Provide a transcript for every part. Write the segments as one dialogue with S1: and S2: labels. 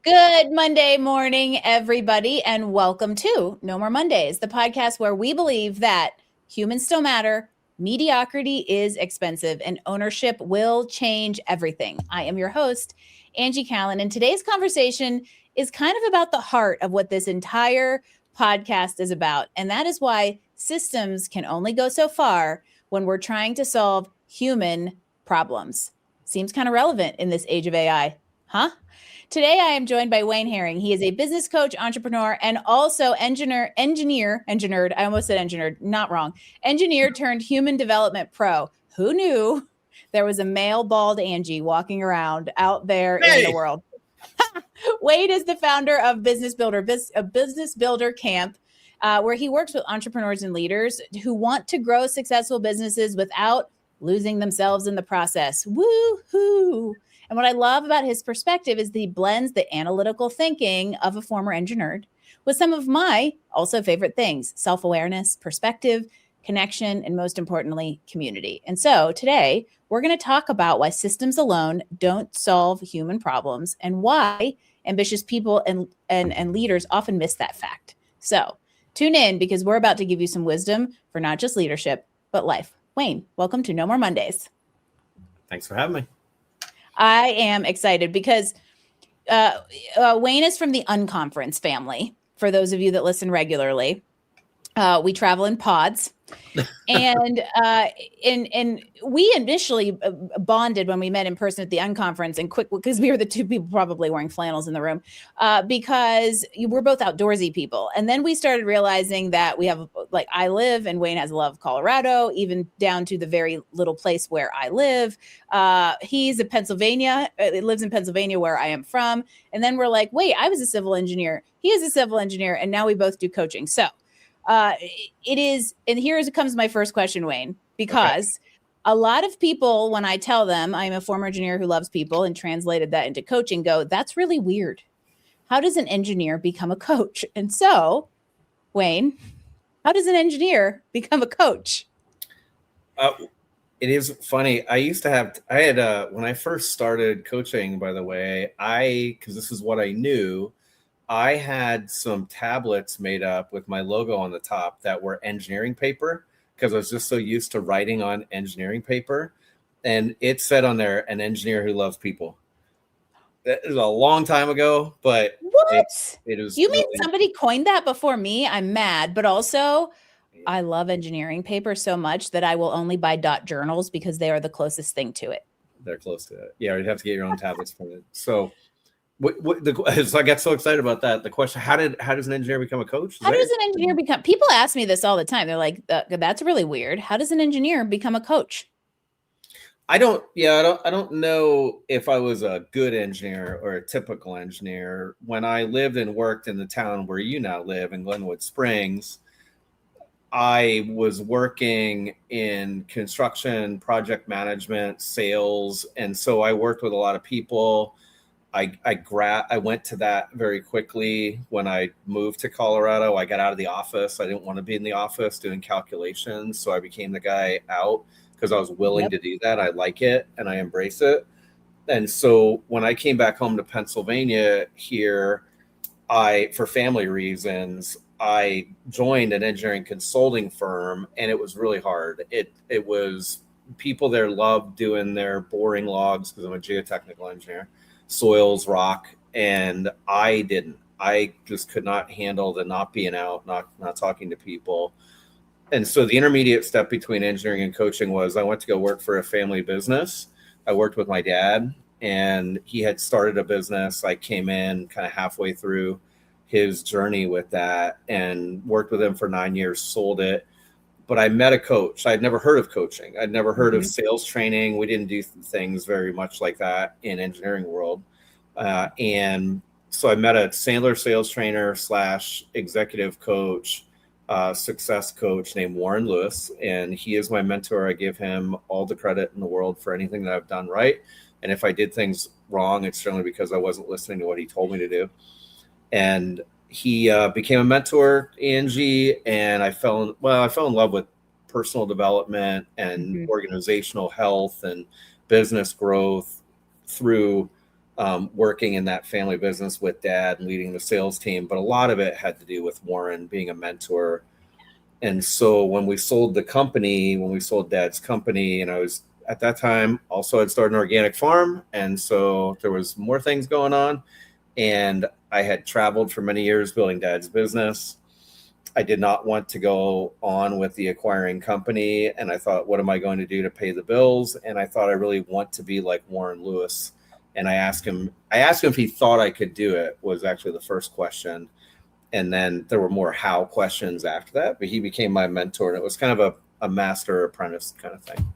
S1: Good Monday morning, everybody, and welcome to No More Mondays, the podcast where we believe that humans still matter, mediocrity is expensive, and ownership will change everything. I am your host, Angie Callen, and today's conversation is kind of about the heart of what this entire podcast is about, and that is why systems can only go so far when we're trying to solve human problems. Seems kind of relevant in this age of AI, huh? Today, I am joined by Wayne Herring. He is a business coach, entrepreneur, and also engineer, I almost said engineer, not wrong, engineer turned human development pro. Who knew there was a male bald Angie walking around out there in the world? Wade is the founder of Business Builder Camp, where he works with entrepreneurs and leaders who want to grow successful businesses without losing themselves in the process. Woo-hoo! And what I love about his perspective is that he blends the analytical thinking of a former engineer with some of my also favorite things: self-awareness, perspective, connection, and most importantly, community. And so today we're going to talk about why systems alone don't solve human problems and why ambitious people and leaders often miss that fact. So tune in, because we're about to give you some wisdom for not just leadership, but life. Wayne, welcome to No More Mondays.
S2: Thanks for having me.
S1: I am excited because Wayne is from the Unconference family. For those of you that listen regularly, we travel in pods, and we initially bonded when we met in person at the Unconference, and quick because we were the two people probably wearing flannels in the room, because we're both outdoorsy people. And then we started realizing that we have, like, I live and Wayne has a love of Colorado, even down to the very little place where I live. He's in Pennsylvania, lives in Pennsylvania, where I am from. And then we're like, wait, I was a civil engineer. He is a civil engineer. And now we both do coaching. So it is, and here comes my first question, Wayne, because a lot of people, when I tell them I'm a former engineer who loves people and translated that into coaching, go, that's really weird. How does an engineer become a coach? And so, Wayne, how does an engineer become a coach?
S2: It is funny. When I first started coaching, by the way, because this is what I knew, I had some tablets made up with my logo on the top that were engineering paper, because I was just so used to writing on engineering paper. And it said on there, an engineer who loves people. That is a long time ago, but
S1: what?
S2: It was.
S1: You mean somebody coined that before me? I'm mad, but also I love engineering paper so much that I will only buy dot journals because they are the closest thing to it.
S2: They're close to it. Yeah, you'd have to get your own tablets from it. So so I got so excited about that. The question: how does an engineer become a coach?
S1: How does an engineer become? People ask me this all the time. They're like, "That's really weird. How does an engineer become a coach?"
S2: I don't know if I was a good engineer or a typical engineer. When I lived and worked in the town where you now live in Glenwood Springs, I was working in construction, project management, sales, and so I worked with a lot of people. I went to that very quickly when I moved to Colorado. I got out of the office. I didn't want to be in the office doing calculations, so I became the guy out because I was willing to do that. I like it and I embrace it. And so when I came back home to Pennsylvania here, for family reasons, I joined an engineering consulting firm, and it was really hard. It was, people there loved doing their boring logs because I'm a geotechnical engineer, soils, rock, and I didn't. I just could not handle the not being out, not talking to people. And so the intermediate step between engineering and coaching was I went to go work for a family business. I worked with my dad, and he had started a business. I came in kind of halfway through his journey with that and worked with him for 9 years, sold it. But I met a coach. I'd never heard of coaching. I'd never heard of sales training. We didn't do things very much like that in engineering world. And so I met a Sandler sales trainer / executive coach, success coach named Warren Lewis. And he is my mentor. I give him all the credit in the world for anything that I've done right. And if I did things wrong, it's certainly because I wasn't listening to what he told me to do. And he became a mentor, Angie, and I fell in love with personal development and
S1: Mhm.
S2: organizational health and business growth through working in that family business with dad and leading the sales team. But a lot of it had to do with Warren being a mentor. And so when we sold the company, when we sold dad's company, and I was at that time also had started an organic farm. And so there was more things going on. And I had traveled for many years building dad's business. I did not want to go on with the acquiring company. And I thought, what am I going to do to pay the bills? And I thought I really want to be like Warren Lewis. And I asked him if he thought I could do it, was actually the first question. And then there were more how questions after that, but he became my mentor, and it was kind of a master apprentice kind of thing.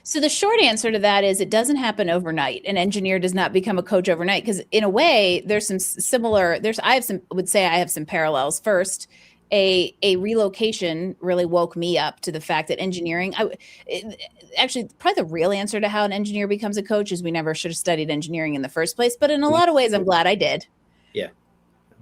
S1: So the short answer to that is it doesn't happen overnight. An engineer does not become a coach overnight, because in a way there's some similar, I have some parallels. First, a relocation really woke me up to the fact that engineering, actually probably the real answer to how an engineer becomes a coach is we never should have studied engineering in the first place. But in a lot of ways, I'm glad I did.
S2: Yeah.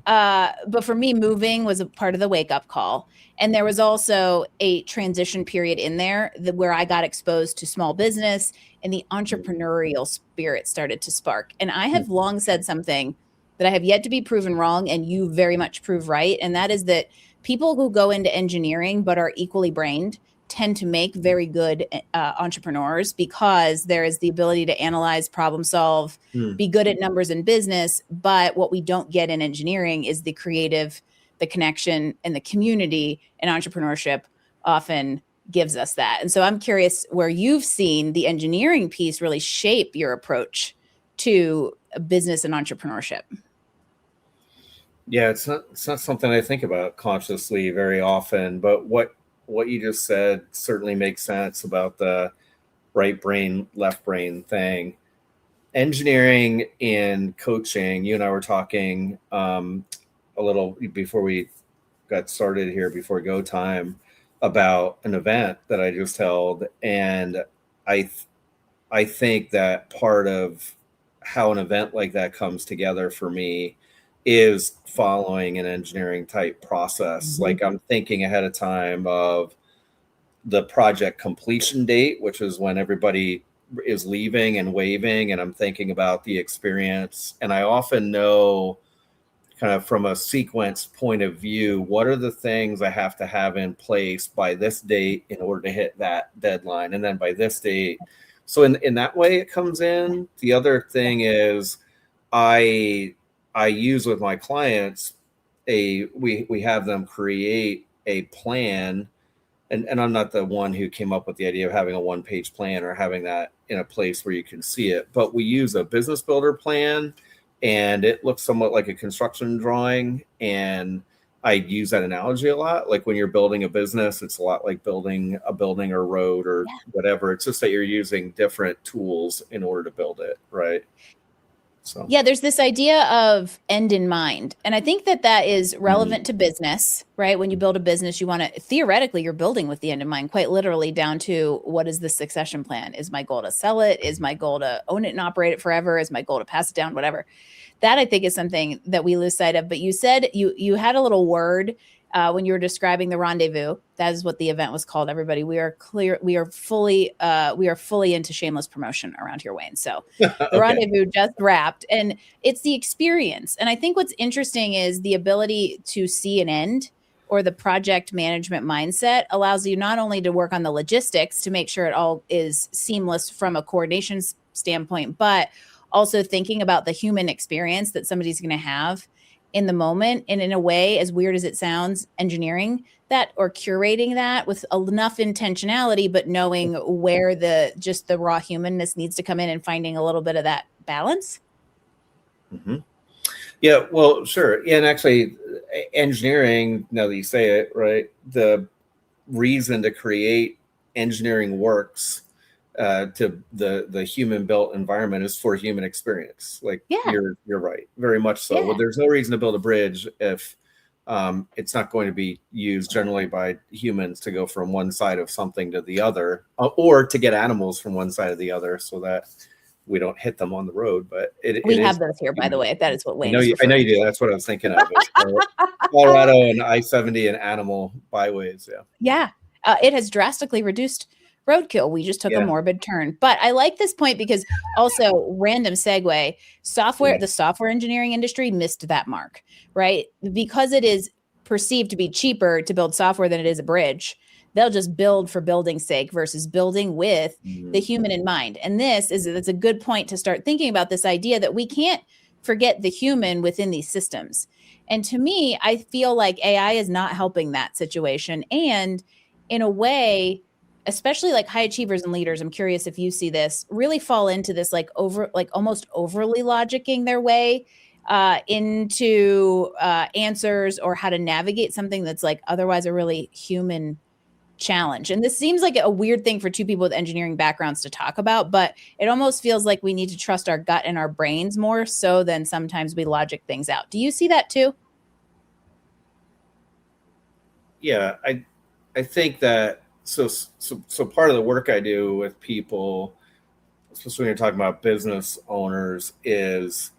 S1: But for me, moving was a part of the wake-up call. And there was also a transition period in there where I got exposed to small business and the entrepreneurial spirit started to spark. And I have long said something that I have yet to be proven wrong, and you very much prove right. And that is that people who go into engineering but are equally brained tend to make very good entrepreneurs, because there is the ability to analyze, problem solve, be good at numbers in business. But what we don't get in engineering is the creative, the connection, and the community. And entrepreneurship often gives us that. And so I'm curious where you've seen the engineering piece really shape your approach to business and entrepreneurship.
S2: Yeah, it's not something I think about consciously very often, but what you just said certainly makes sense about the right brain, left brain thing. Engineering and coaching, you and I were talking a little before we got started here, before go time, about an event that I just held. And I think that part of how an event like that comes together for me is following an engineering type process. Mm-hmm. Like I'm thinking ahead of time of the project completion date, which is when everybody is leaving and waving, and I'm thinking about the experience. And I often know, kind of from a sequence point of view, what are the things I have to have in place by this date in order to hit that deadline, and then by this date. So in that way it comes in. The other thing is I use with my clients we have them create a plan, and I'm not the one who came up with the idea of having a one-page plan or having that in a place where you can see it, but we use a business builder plan, and it looks somewhat like a construction drawing. And I use that analogy a lot. Like when you're building a business, it's a lot like building a building or road or whatever. It's just that you're using different tools in order to build it, right? So
S1: yeah, there's this idea of end in mind. And I think that is relevant to business, right? When you build a business, you want to, theoretically, you're building with the end in mind, quite literally down to what is the succession plan? Is my goal to sell it? Is my goal to own it and operate it forever? Is my goal to pass it down? Whatever. That I think is something that we lose sight of. But you said you had a little word when you were describing the rendezvous. That is what the event was called. Everybody, we are fully into shameless promotion around here, Wayne. So the rendezvous just wrapped, and it's the experience. And I think what's interesting is the ability to see an end, or the project management mindset allows you not only to work on the logistics to make sure it all is seamless from a coordination standpoint, but also thinking about the human experience that somebody's going to have in the moment. And in a way, as weird as it sounds, engineering that or curating that with enough intentionality, but knowing where the raw humanness needs to come in and finding a little bit of that balance.
S2: Mm-hmm. Yeah, well, sure. Yeah, and actually engineering, now that you say it, right, the reason to create engineering works to the human built environment is for human experience. Like you're right, very much so. Well, there's no reason to build a bridge if it's not going to be used generally by humans to go from one side of something to the other, or to get animals from one side to the other, so that we don't hit them on the road. But
S1: we have those here, by the way. That is what Wayne is
S2: I know you do. That's what I was thinking of. Colorado and I-70 and animal byways.
S1: Yeah. It has drastically reduced roadkill. We just took a morbid turn. But I like this point because also, random segue, the software engineering industry missed that mark, right? Because it is perceived to be cheaper to build software than it is a bridge. They'll just build for building's sake versus building with the human in mind. And it's a good point to start thinking about this idea that we can't forget the human within these systems. And to me, I feel like AI is not helping that situation. And in a way, especially like high achievers and leaders, I'm curious if you see this, really fall into this almost overly logicking their way into answers or how to navigate something that's like otherwise a really human challenge. And this seems like a weird thing for two people with engineering backgrounds to talk about, but it almost feels like we need to trust our gut and our brains more so than sometimes we logic things out. Do you see that too?
S2: Yeah, I think that so part of the work I do with people, especially when you're talking about business owners, is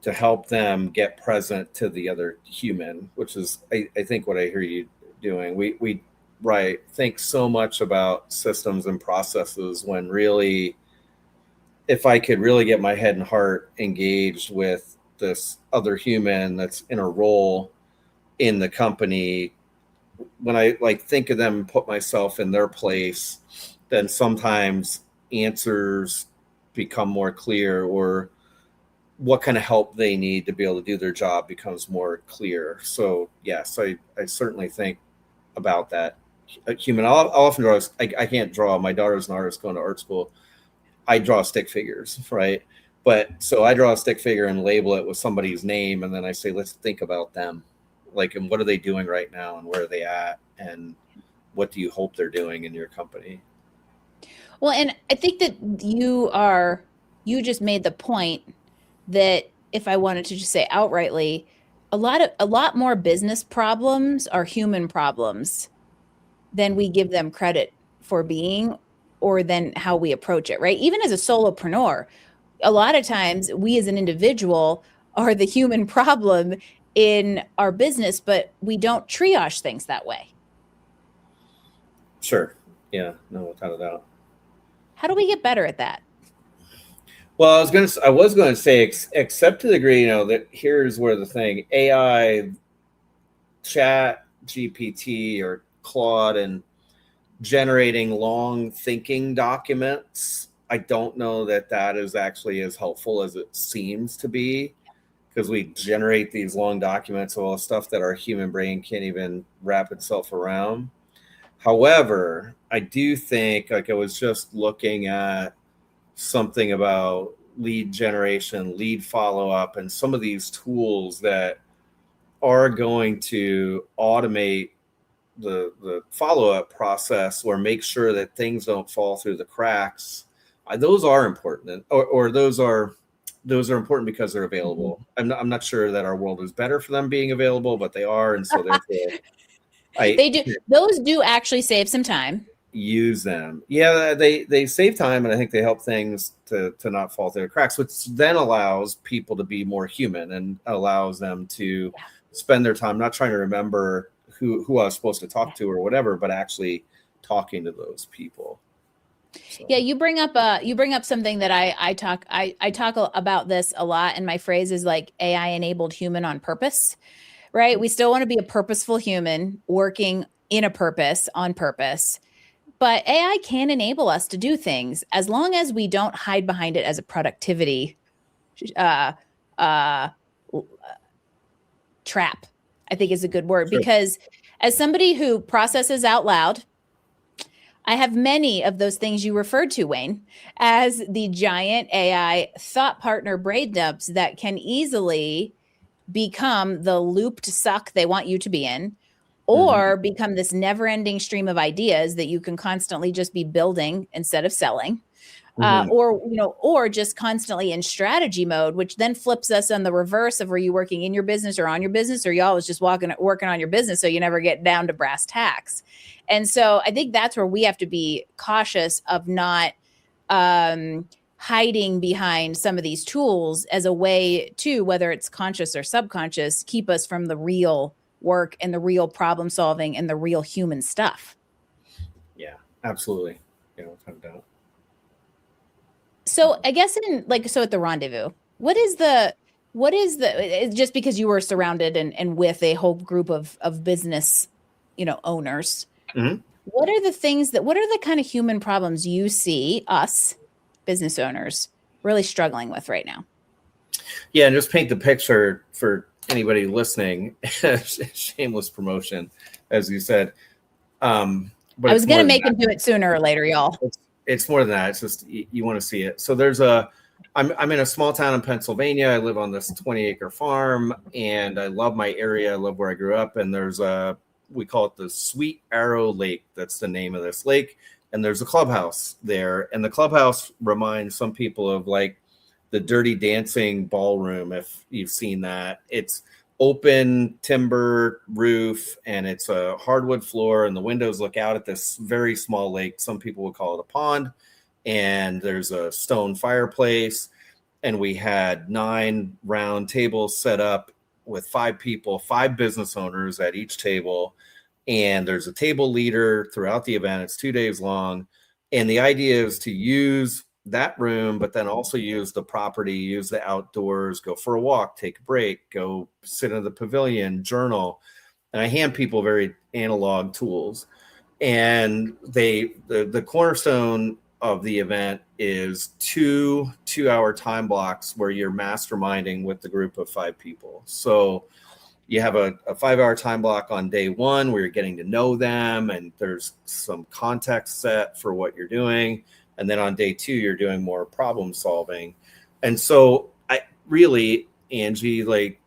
S2: to help them get present to the other human, which is I think what I hear you doing. We think so much about systems and processes when really, if I could really get my head and heart engaged with this other human that's in a role in the company, when I think of them and put myself in their place, then sometimes answers become more clear, or what kind of help they need to be able to do their job becomes more clear. So yes, I certainly think about that. A human. I'll often draw. I can't draw. My daughter's an artist going to art school. I draw stick figures, right? But so I draw a stick figure and label it with somebody's name, and then I say, let's think about them, and what are they doing right now, and where are they at, and what do you hope they're doing in your company?
S1: Well, and I think that you just made the point that, if I wanted to just say outrightly, a lot more business problems are human problems than we give them credit for being, or than how we approach it, right? Even as a solopreneur, a lot of times we as an individual are the human problem in our business, but we don't triage things that way.
S2: Sure. Yeah, no, without a doubt.
S1: How do we get better at that?
S2: Well, I was going to say, except to the degree, that here's where the thing, AI, Chat GPT or Claude, and generating long thinking documents, I don't know that is actually as helpful as it seems to be, because we generate these long documents of all the stuff that our human brain can't even wrap itself around. However, I do think, I was just looking at something about lead generation, lead follow-up, and some of these tools that are going to automate the follow-up process, or make sure that things don't fall through the cracks. Those are important, or those are important because they're available. I'm not sure that our world is better for them being available, but they are, and so therefore
S1: they do. Those do actually save some time.
S2: Use them. Yeah, they save time, and I think they help things to not fall through the cracks, which then allows people to be more human and allows them to spend their time not trying to remember who I was supposed to talk to or whatever, but actually talking to those people.
S1: So. Yeah, you bring up something that I talk about this a lot, and my phrase is like AI enabled human on purpose, right? We still want to be a purposeful human working in a purpose, on purpose. But AI can enable us to do things as long as we don't hide behind it as a productivity trap, I think is a good word. Sure. Because as somebody who processes out loud, I have many of those things you referred to, Wayne, as the giant AI thought partner brain dumps that can easily become the looped suck they want you to be in, or become this never-ending stream of ideas that you can constantly just be building instead of selling, or just constantly in strategy mode, which then flips us on the reverse of, were you working in your business or on your business, or you always just working on your business, so you never get down to brass tacks. And so I think that's where we have to be cautious of not hiding behind some of these tools as a way to, whether it's conscious or subconscious, keep us from the real work and the real problem solving and the real human stuff.
S2: Absolutely. Yeah, without doubt.
S1: So I guess so at the rendezvous, what is the just because you were surrounded and with a whole group of business, owners,
S2: Mm-hmm.
S1: what are the kind of human problems you see us business owners really struggling with right now?
S2: Yeah, and just paint the picture for anybody listening. Shameless promotion, as you said. But
S1: I was
S2: it's
S1: going
S2: more
S1: to
S2: than
S1: make
S2: that.
S1: him do it sooner or later, y'all.
S2: It's more than that. It's just you want to see it. So I'm in a small town in Pennsylvania. I live on this 20-acre farm, and I love my area. I love where I grew up. And we call it the Sweet Arrow Lake. That's the name of this lake. And there's a clubhouse there. And the clubhouse reminds some people of like the Dirty Dancing ballroom, if you've seen that. It's open timber roof, and it's a hardwood floor, and the windows look out at this very small lake. Some people would call it a pond. And there's a stone fireplace, and we had 9 round tables set up with 5 people, 5 business owners at each table. And there's a table leader throughout the event. It's 2 days long. And the idea is to use that room, but then also use the property, use the outdoors, go for a walk, take a break, go sit in the pavilion, journal. And I hand people very analog tools. And the cornerstone of the event is 2-hour time blocks where you're masterminding with the group of 5 people. So you have a 5-hour time block on day 1 where you're getting to know them, and there's some context set for what you're doing. And then on day 2, you're doing more problem solving. And so I really, Angie, like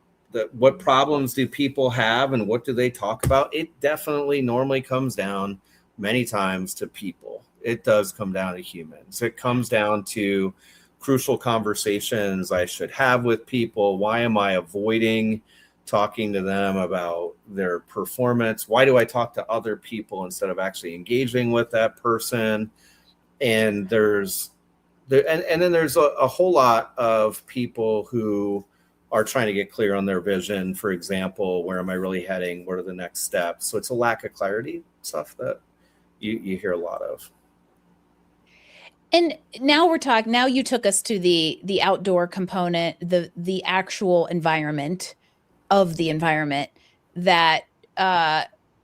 S2: what problems do people have and what do they talk about? It definitely normally comes down many times to people. It does come down to humans. It comes down to crucial conversations I should have with people. Why am I avoiding talking to them about their performance? Why do I talk to other people instead of actually engaging with that person? And then there's a whole lot of people who are trying to get clear on their vision. For example, where am I really heading? What are the next steps? So it's a lack of clarity stuff that you hear a lot of.
S1: And now now you took us to the outdoor component, the actual environment of the environment that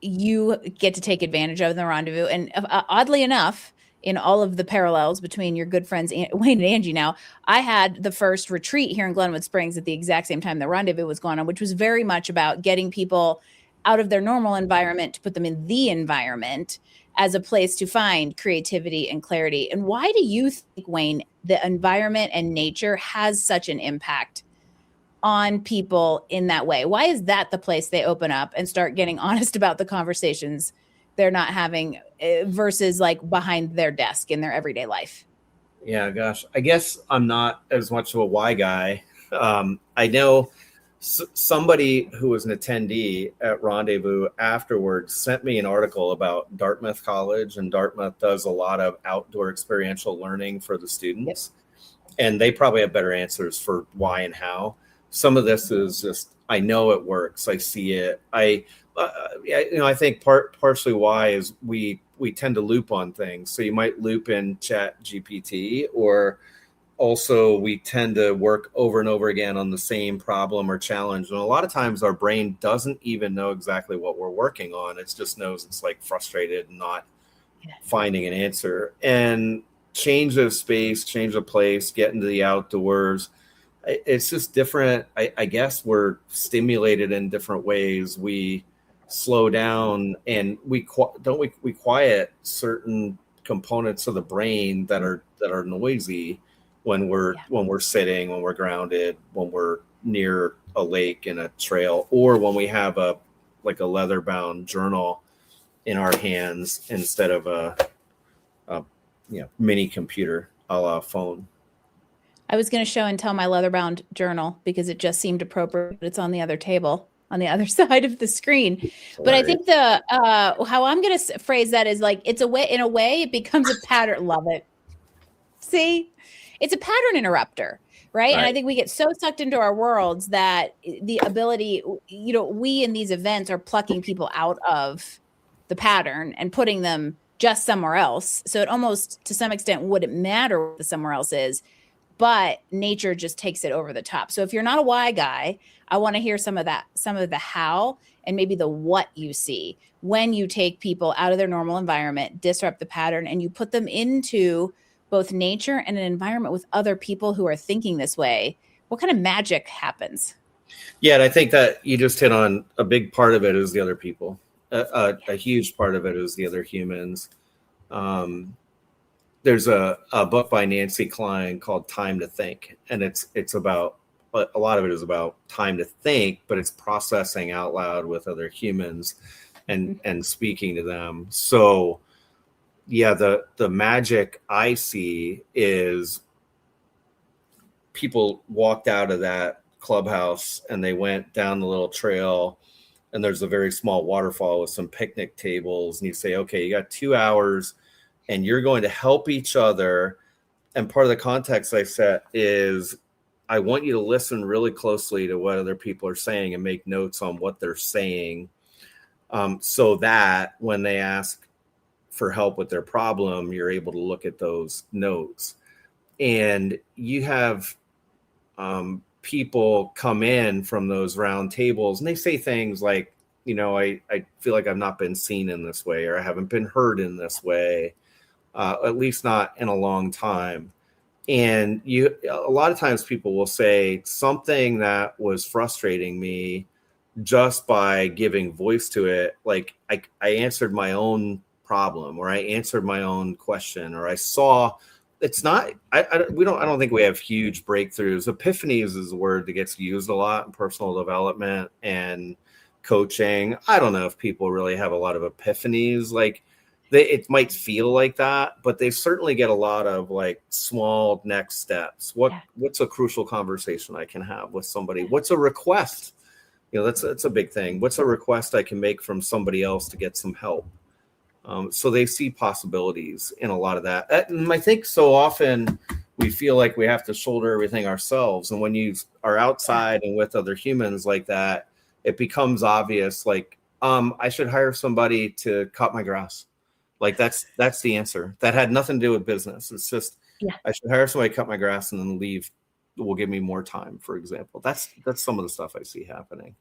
S1: you get to take advantage of in the rendezvous. And oddly enough, in all of the parallels between your good friends Wayne and Angie now, I had the first retreat here in Glenwood Springs at the exact same time the rendezvous was going on, which was very much about getting people out of their normal environment to put them in the environment as a place to find creativity and clarity. And why do you think, Wayne, the environment and nature has such an impact on people in that way? Why is that the place they open up and start getting honest about the conversations they're not having versus like behind their desk in their everyday life?
S2: Yeah, gosh, I guess I'm not as much of a why guy. I know somebody who was an attendee at Rendezvous afterwards sent me an article about Dartmouth College, and Dartmouth does a lot of outdoor experiential learning for the students. Yep. And they probably have better answers for why and how. Some of this is just, I know it works. I see it. I think partially why is we tend to loop on things. So you might loop in Chat GPT, or also we tend to work over and over again on the same problem or challenge. And a lot of times our brain doesn't even know exactly what we're working on. It just knows it's like frustrated and not finding an answer. And change of space, change of place, get into the outdoors. It's just different. I guess we're stimulated in different ways. We slow down, and we quiet certain components of the brain that are noisy when we're sitting, when we're grounded, when we're near a lake and a trail, or when we have a leather bound journal in our hands instead of a mini computer a la phone.
S1: I was going to show and tell my leather-bound journal because it just seemed appropriate. It's on the other table, on the other side of the screen. But I think how I'm going to phrase that is like, in a way, it becomes a pattern. Love it. See, it's a pattern interrupter, right? And I think we get so sucked into our worlds that the ability, we in these events are plucking people out of the pattern and putting them just somewhere else. So it almost, to some extent, wouldn't matter what the somewhere else is, but nature just takes it over the top. So if you're not a why guy, I want to hear some of the how, and maybe the what you see when you take people out of their normal environment, disrupt the pattern, and you put them into both nature and an environment with other people who are thinking this way. What kind of magic happens?
S2: Yeah, and I think that you just hit on a big part of it is the other people. A huge part of it is the other humans. There's a book by Angie Callen called Time to Think, and it's about, a lot of it is about time to think, but it's processing out loud with other humans and speaking to them. So yeah, the magic I see is people walked out of that clubhouse and they went down the little trail, and there's a very small waterfall with some picnic tables, and you say, okay, you got 2 hours and you're going to help each other. And part of the context I set is I want you to listen really closely to what other people are saying and make notes on what they're saying, so that when they ask for help with their problem, you're able to look at those notes. And you have people come in from those round tables and they say things like, I feel like I've not been seen in this way, or I haven't been heard in this way, at least not in a long time. And a lot of times people will say something that was frustrating me just by giving voice to it. Like I answered my own problem, or I answered my own question, or I saw. It's not, I don't think we have huge breakthroughs. Epiphanies is a word that gets used a lot in personal development and coaching. I don't know if people really have a lot of epiphanies. Like it might feel like that, but they certainly get a lot of like small next steps. What's a crucial conversation I can have with somebody? What's a request? That's a big thing. What's a request I can make from somebody else to get some help? So they see possibilities in a lot of that. And I think so often we feel like we have to shoulder everything ourselves. And when you are outside and with other humans like that, it becomes obvious, like, I should hire somebody to cut my grass. Like that's the answer. That had nothing to do with business. It's just, I should hire somebody to cut my grass and then leave. Will give me more time, for example. That's some of the stuff I see happening.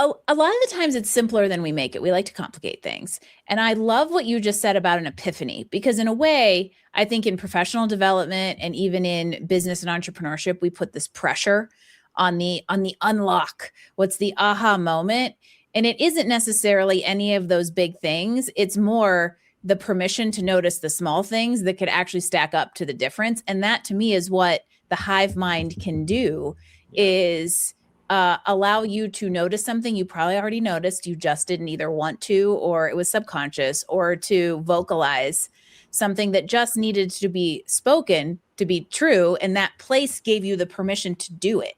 S1: A lot of the times it's simpler than we make it. We like to complicate things. And I love what you just said about an epiphany, because in a way, I think in professional development and even in business and entrepreneurship, we put this pressure on the unlock. What's the aha moment? And it isn't necessarily any of those big things. It's more the permission to notice the small things that could actually stack up to the difference. And that to me is what the hive mind can do, is allow you to notice something you probably already noticed, you just didn't either want to, or it was subconscious, or to vocalize something that just needed to be spoken to be true. And that place gave you the permission to do it.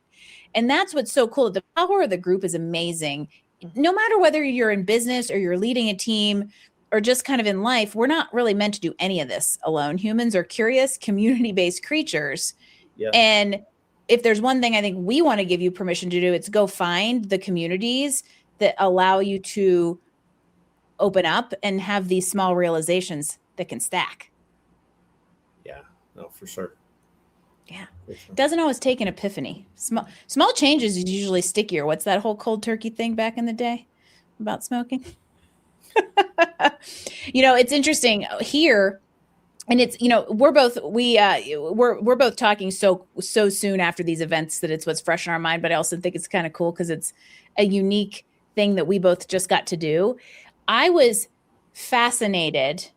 S1: And that's what's so cool. The power of the group is amazing. No matter whether you're in business or you're leading a team or just kind of in life, we're not really meant to do any of this alone. Humans are curious, community-based creatures. Yeah. And if there's one thing I think we want to give you permission to do, it's go find the communities that allow you to open up and have these small realizations that can stack.
S2: Yeah, no, for sure.
S1: Yeah. For sure. Doesn't always take an epiphany. Small changes is usually stickier. What's that whole cold turkey thing back in the day about smoking? It's interesting here. And it's, we're both talking so soon after these events that it's what's fresh in our mind. But I also think it's kind of cool because it's a unique thing that we both just got to do. I was fascinated.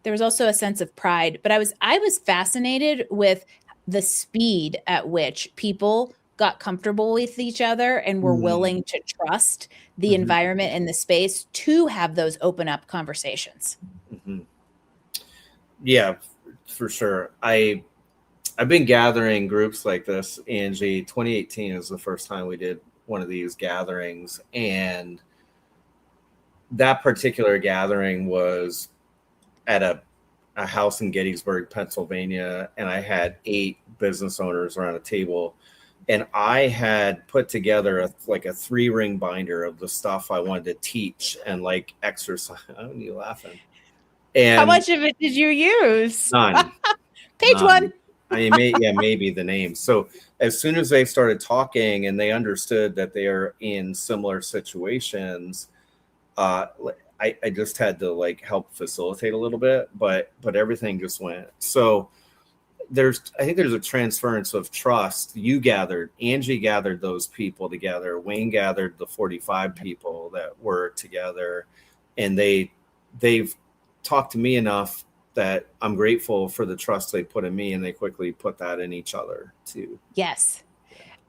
S1: There was also a sense of pride, but I was fascinated with the speed at which people got comfortable with each other and were willing to trust the environment and the space to have those open up conversations.
S2: Mm-hmm. Yeah, for sure. I've been gathering groups like this, Angie. 2018 is the first time we did one of these gatherings. And that particular gathering was at a house in Gettysburg, Pennsylvania. And I had 8 business owners around a table. And I had put together a 3-ring binder of the stuff I wanted to teach and exercise. Why are you laughing?
S1: How
S2: And
S1: much of it did you use?
S2: none.
S1: Page one.
S2: I mean, maybe the name. So as soon as they started talking and they understood that they are in similar situations, I just had to like help facilitate a little bit, but everything just went. So I think there's a transference of trust. Angie gathered those people together. Wayne gathered the 45 people that were together, and they've talked to me enough that I'm grateful for the trust they put in me, and they quickly put that in each other too.
S1: Yes.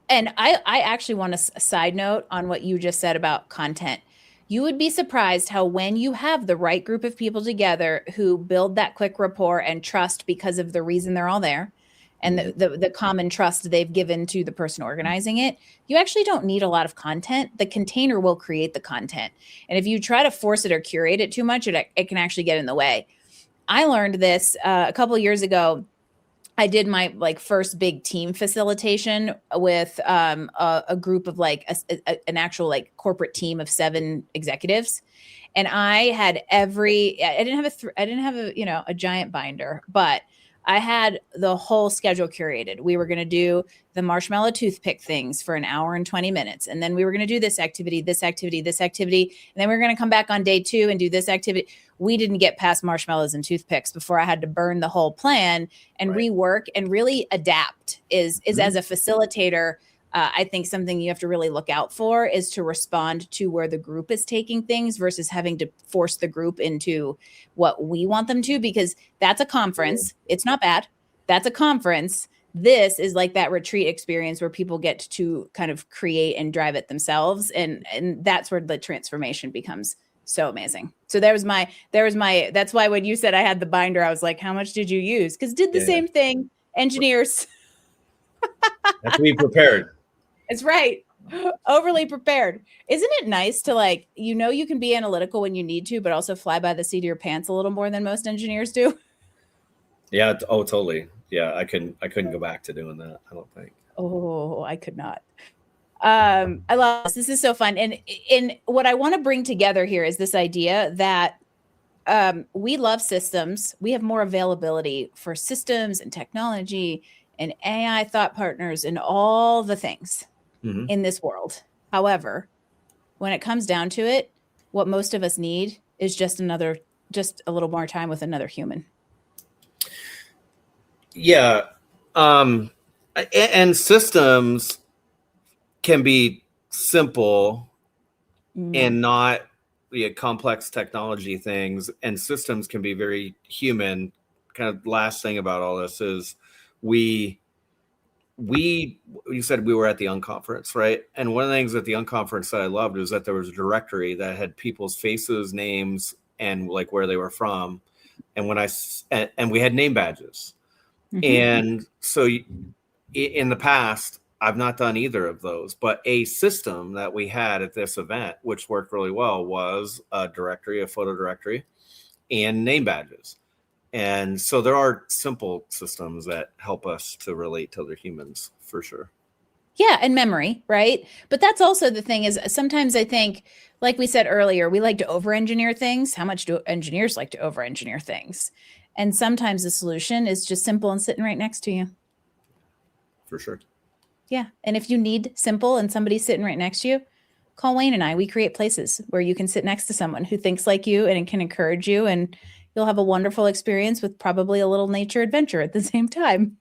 S1: And I actually want a side note on what you just said about content. You would be surprised how when you have the right group of people together who build that quick rapport and trust because of the reason they're all there and the common trust they've given to the person organizing it, you actually don't need a lot of content. The container will create the content. And if you try to force it or curate it too much, it can actually get in the way. I learned this a couple of years ago. I did my like first big team facilitation with a group of like an actual like corporate team of 7 executives, and I didn't have a giant binder, but I had the whole schedule curated. We were going to do the marshmallow toothpick things for an hour and 20 minutes. And then we were going to do this activity, this activity, this activity. And then we were going to come back on day 2 and do this activity. We didn't get past marshmallows and toothpicks before I had to burn the whole plan and rework and really adapt is as a facilitator. I think something you have to really look out for is to respond to where the group is taking things versus having to force the group into what we want them to, because that's a conference. It's not bad. That's a conference. This is like that retreat experience where people get to kind of create and drive it themselves. And that's where the transformation becomes so amazing. So that's why when you said I had the binder, I was like, how much did you use? Because did the same thing. Engineers.
S2: Have to be prepared.
S1: It's right. Overly prepared. Isn't it nice to like, you can be analytical when you need to, but also fly by the seat of your pants a little more than most engineers do?
S2: Yeah. Oh, totally. Yeah. I couldn't go back to doing that, I don't think.
S1: Oh, I could not. I love this. This is so fun. And what I want to bring together here is this idea that we love systems. We have more availability for systems and technology and AI thought partners and all the things in this world. However, when it comes down to it, what most of us need is just a little more time with another human.
S2: Yeah. And systems can be simple and not complex technology things. And systems can be very human. Kind of last thing about all this is you said we were at the unconference, right? And one of the things at the unconference that I loved was that there was a directory that had people's faces, names, and like where they were from. And and we had name badges. And so in the past, I've not done either of those, but a system that we had at this event, which worked really well, was a photo directory and name badges. And so there are simple systems that help us to relate to other humans for sure.
S1: Yeah. And memory, right? But that's also the thing is sometimes I think, like we said earlier, we like to over-engineer things. How much do engineers like to over-engineer things? And sometimes the solution is just simple and sitting right next to you.
S2: For sure.
S1: Yeah. And if you need simple and somebody's sitting right next to you, call Wayne and I. We create places where you can sit next to someone who thinks like you and can encourage you, and you'll have a wonderful experience with probably a little nature adventure at the same time.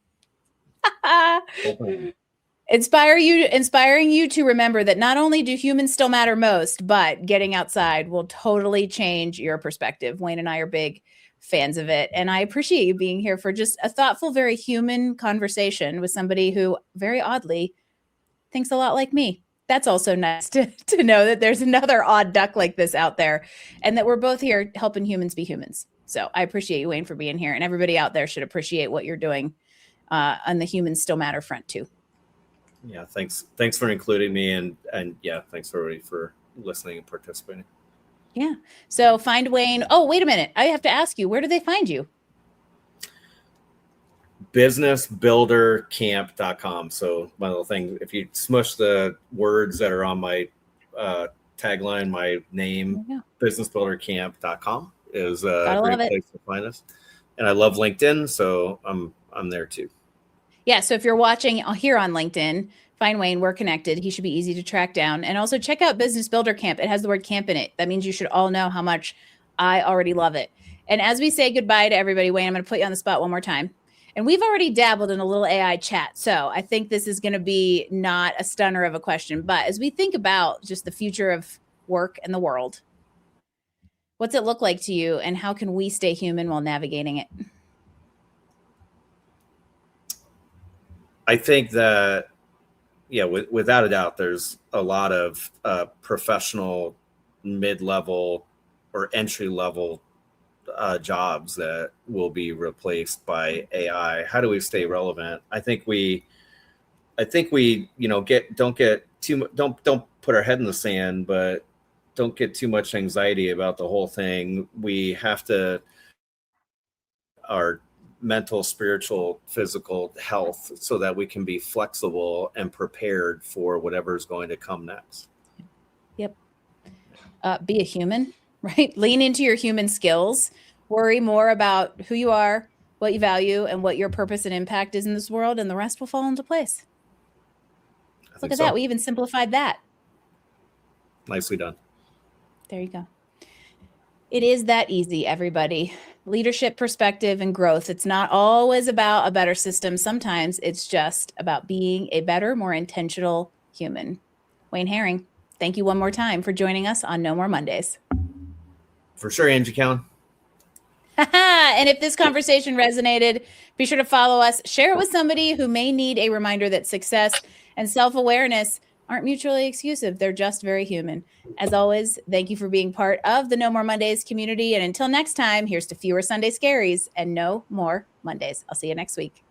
S1: Inspiring you to remember that not only do humans still matter most, but getting outside will totally change your perspective. Wayne and I are big fans of it. And I appreciate you being here for just a thoughtful, very human conversation with somebody who very oddly thinks a lot like me. That's also nice to know that there's another odd duck like this out there and that we're both here helping humans be humans. So I appreciate you, Wayne, for being here, and everybody out there should appreciate what you're doing on the humans still matter front too.
S2: Yeah. Thanks for including me. And yeah, thanks everybody for listening and participating.
S1: Yeah. So find Wayne. Oh, wait a minute. I have to ask you, where do they find you?
S2: Businessbuildercamp.com. So my little thing, if you smush the words that are on my tagline, my name, businessbuildercamp.com, is a great place to find us. And I love LinkedIn, so I'm there too.
S1: Yeah, so if you're watching here on LinkedIn, find Wayne, we're connected. He should be easy to track down. And also check out Business Builder Camp. It has the word camp in it. That means you should all know how much I already love it. And as we say goodbye to everybody, Wayne, I'm going to put you on the spot one more time. And we've already dabbled in a little AI chat. So I think this is going to be not a stunner of a question. But as we think about just the future of work and the world, what's it look like to you? And how can we stay human while navigating it?
S2: I think that, yeah, without a doubt, there's a lot of professional, mid-level, or entry-level jobs that will be replaced by AI. How do we stay relevant? I think we, don't put our head in the sand, but don't get too much anxiety about the whole thing. We have to, our mental, spiritual, physical health, so that we can be flexible and prepared for whatever's going to come next.
S1: Yep. Be a human, right? Lean into your human skills. Worry more about who you are, what you value, and what your purpose and impact is in this world, and the rest will fall into place. Look at that. We even simplified that.
S2: Nicely done.
S1: There you go. It is that easy, everybody. Leadership, perspective, and growth. It's not always about a better system. Sometimes it's just about being a better, more intentional human. Wayne Herring, thank you one more time for joining us on No More Mondays.
S2: For sure, Angie Callen.
S1: And if this conversation resonated, be sure to follow us. Share it with somebody who may need a reminder that success and self-awareness aren't mutually exclusive. They're just very human. As always, thank you for being part of the No More Mondays community. And until next time, here's to fewer Sunday scaries and no more Mondays. I'll see you next week.